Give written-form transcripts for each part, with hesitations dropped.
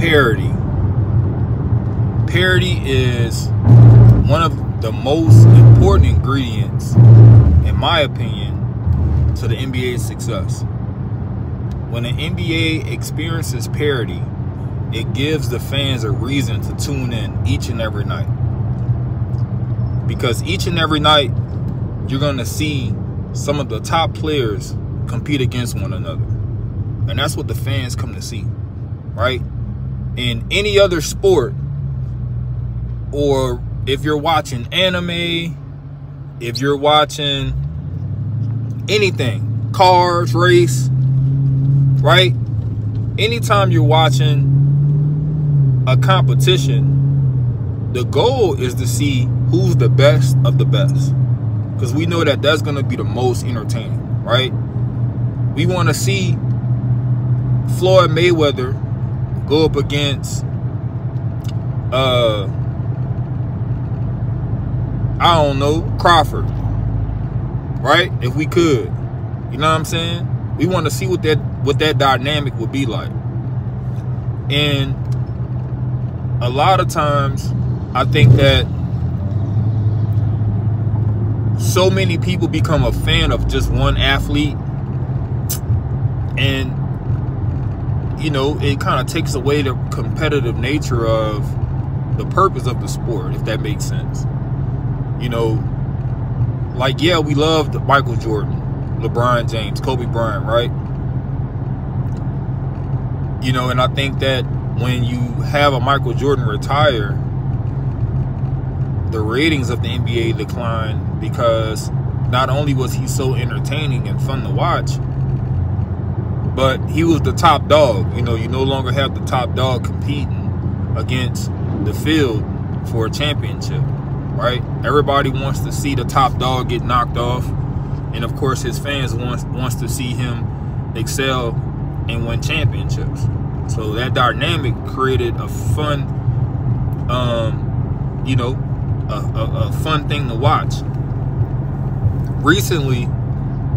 parity. Parity is one of the most important ingredients, in my opinion, to the NBA's success. When the NBA experiences parity, it gives the fans a reason to tune in each and every night. Because each and every night, you're going to see some of the top players compete against one another. And that's what the fans come to see, right? In any other sport, or if you're watching anime, if you're watching anything, cars, race, right? Anytime you're watching a competition, the goal is to see who's the best of the best. Because we know that that's going to be the most entertaining, right? We want to see Floyd Mayweather go up against, I don't know, Crawford, right? If we could, you know what I'm saying? We want to see what that dynamic would be like. And a lot of times, I think that so many people become a fan of just one athlete, and you know, it kind of takes away the competitive nature of the purpose of the sport, if that makes sense. You know, like, yeah, we loved Michael Jordan, LeBron James, Kobe Bryant, right? You know, and I think that when you have a Michael Jordan retire, the ratings of the NBA decline, because not only was he so entertaining and fun to watch, but he was the top dog. You know, you no longer have the top dog competing against the field for a championship, right? Everybody wants to see the top dog get knocked off, and of course his fans wants to see him excel and win championships. So that dynamic created a fun, you know, a fun thing to watch. Recently,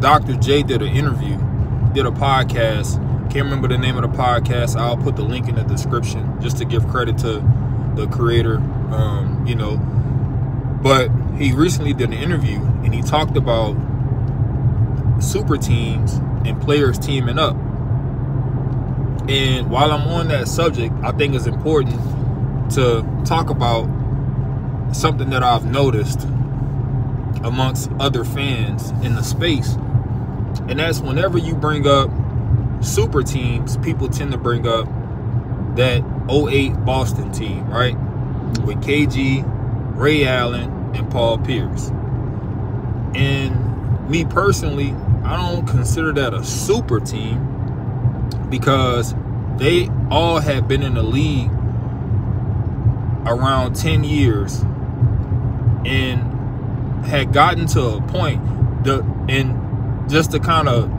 Dr. J did an interview, did a podcast. Can't remember the name of the podcast. I'll put the link in the description just to give credit to the creator, you know. But he recently did an interview, and he talked about super teams and players teaming up. And while I'm on that subject, I think it's important to talk about something that I've noticed amongst other fans in the space. And that's whenever you bring up super teams, people tend to bring up that 08 Boston team, right? With KG, Ray Allen, and Paul Pierce. And me personally, I don't consider that a super team, because they all had been in the league around 10 years and had gotten to a point, and just to kind of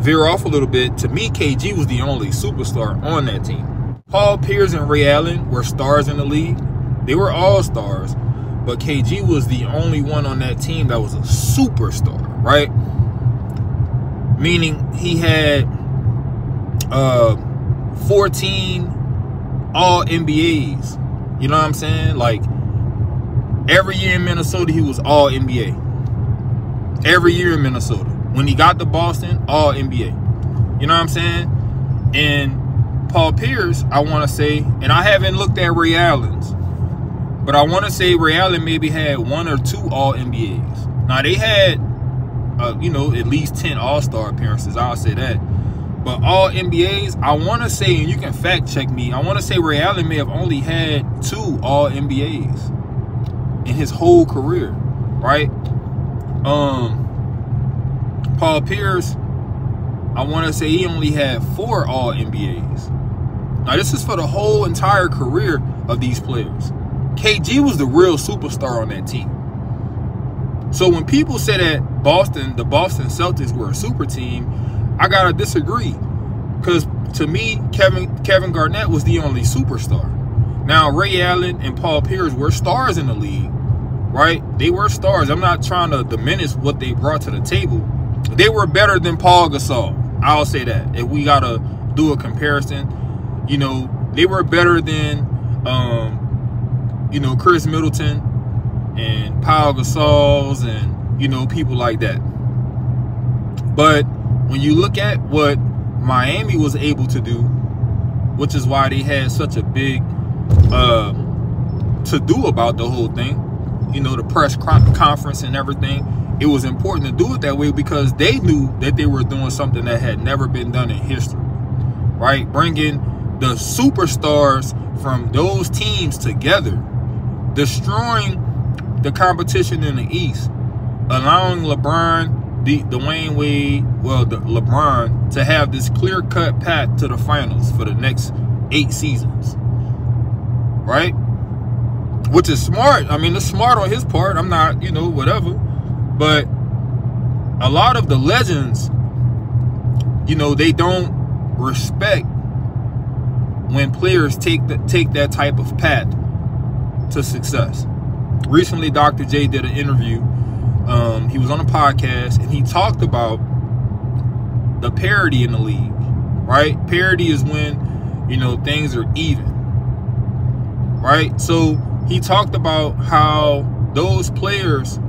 veer off a little bit, to me, KG was the only superstar on that team. Paul Pierce and Ray Allen were stars in the league. They were all stars, but KG was the only one on that team that was a superstar, right? Meaning he had 14 All-NBAs. You know what I'm saying? Like, every year in Minnesota, he was All-NBA. Every year in Minnesota. When he got to Boston, All-NBA. You know what I'm saying? And Paul Pierce, I want to say, and I haven't looked at Ray Allen's, but I want to say Ray Allen maybe had 1 or 2 All-NBAs. Now, they had, you know, at least 10 All-Star appearances. I'll say that. But All-NBAs, I want to say, and you can fact check me, I want to say Ray Allen may have only had 2 All-NBAs in his whole career, right? Paul Pierce, I want to say he only had 4 All-NBAs. Now, this is for the whole entire career of these players. KG was the real superstar on that team. So when people say that the Boston Celtics were a super team, I gotta disagree, because to me, Kevin Garnett was the only superstar. Now, Ray Allen and Paul Pierce were stars in the league, right? They were stars. I'm not trying to diminish what they brought to the table. They were better than Paul Gasol. I'll say that. If we gotta do a comparison, You know, they were better than, you know, Chris Middleton and Pau Gasols and, you know, people like that. But when you look at what Miami was able to do, which is why they had such a big to-do about the whole thing, you know, the press conference and everything, it was important to do it that way because they knew that they were doing something that had never been done in history, right? Bringing the superstars from those teams together, destroying the competition in the East, allowing LeBron, Dwayne Wade, well, LeBron, to have this clear-cut path to the finals for the next 8 seasons, right? Which is smart. I mean, it's smart on his part. I'm not, you know, whatever. But a lot of the legends, you know, they don't respect when players take that type of path to success. Recently, Dr. J did an interview. He was on a podcast, and he talked about the parity in the league, right? Parity is when, you know, things are even, right? So he talked about how those players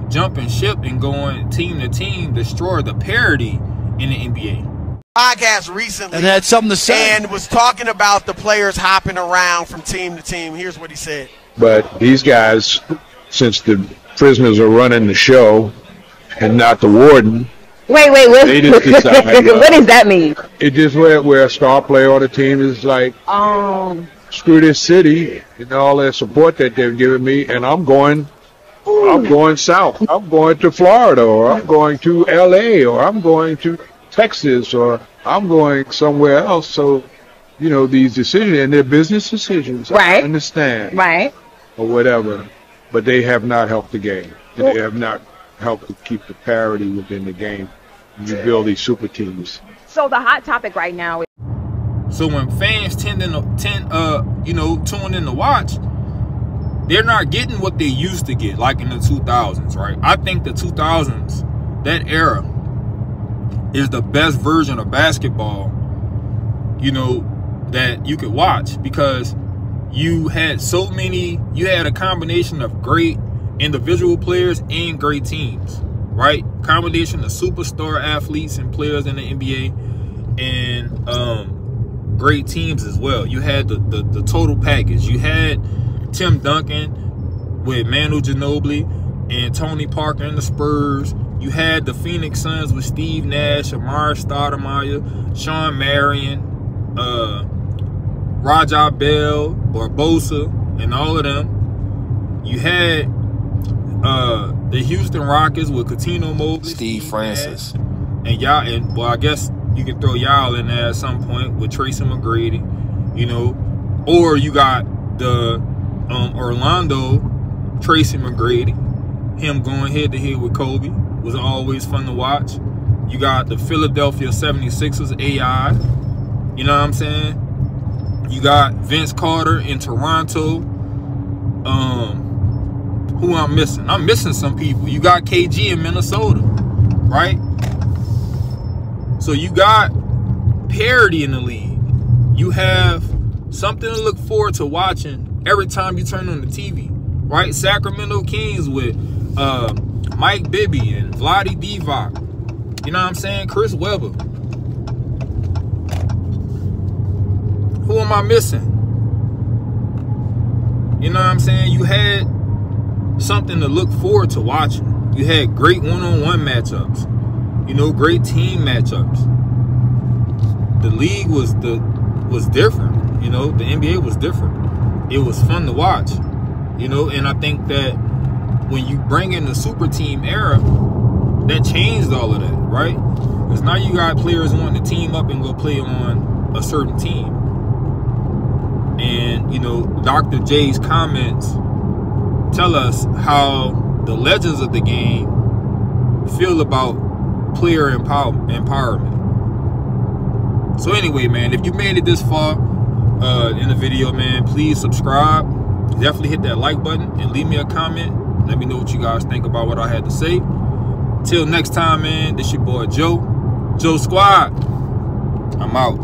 jumping ship and going team to team destroy the parity in the NBA. Podcast recently and had something to say and was talking about the players hopping around from team to team. Here's what he said. But these guys, since the prisoners are running the show and not the warden. Wait, what, they just decide, what does that mean? It just where a star player on the team is like, screw this city and all that support that they've given me, and I'm going south. I'm going to Florida, or I'm going to LA, or I'm going to Texas, or I'm going somewhere else. So, you know, these decisions, and they're business decisions. Right. I understand. Right. Or whatever. But they have not helped the game. They have not helped to keep the parity within the game. You build these super teams. So the hot topic right now is, so when fans tune in to watch, they're not getting what they used to get, like in the 2000s, right? I think the 2000s, that era, is the best version of basketball, you know, that you could watch, because you had a combination of great individual players and great teams, right? Combination of superstar athletes and players in the NBA and great teams as well. You had the total package. You had Tim Duncan with Manu Ginobili and Tony Parker in the Spurs. You had the Phoenix Suns with Steve Nash, Amar Stoudemire, Sean Marion, Raja Bell, Barbosa, and all of them. You had the Houston Rockets with Coutinho Mobley, Steve Francis, and y'all, and well, I guess you can throw y'all in there at some point with Tracy McGrady, you know, or you got the Orlando Tracy McGrady, him going head to head with Kobe, was always fun to watch. You got the Philadelphia 76ers AI, you know what I'm saying? You got Vince Carter in Toronto. Who I'm missing? I'm missing some people. You got KG in Minnesota, right? So you got parity in the league. You have something to look forward to watching every time you turn on the TV, right? Sacramento Kings with Mike Bibby and Vlade Divac. You know what I'm saying? Chris Webber. Who am I missing? You know what I'm saying? You had something to look forward to watching. You had great one-on-one matchups. You know, great team matchups. The league was different. You know, the NBA was different. It was fun to watch. You know, and I think that when you bring in the super team era, that changed all of that, right? Because now you got players wanting to team up and go play on a certain team. And, you know, Dr. J's comments tell us how the legends of the game feel about player empowerment. So anyway, man, if you made it this far in the video, man, please subscribe. Definitely hit that like button and leave me a comment. Let me know what you guys think about what I had to say. Till next time, man, this your boy Joe Squad. I'm out.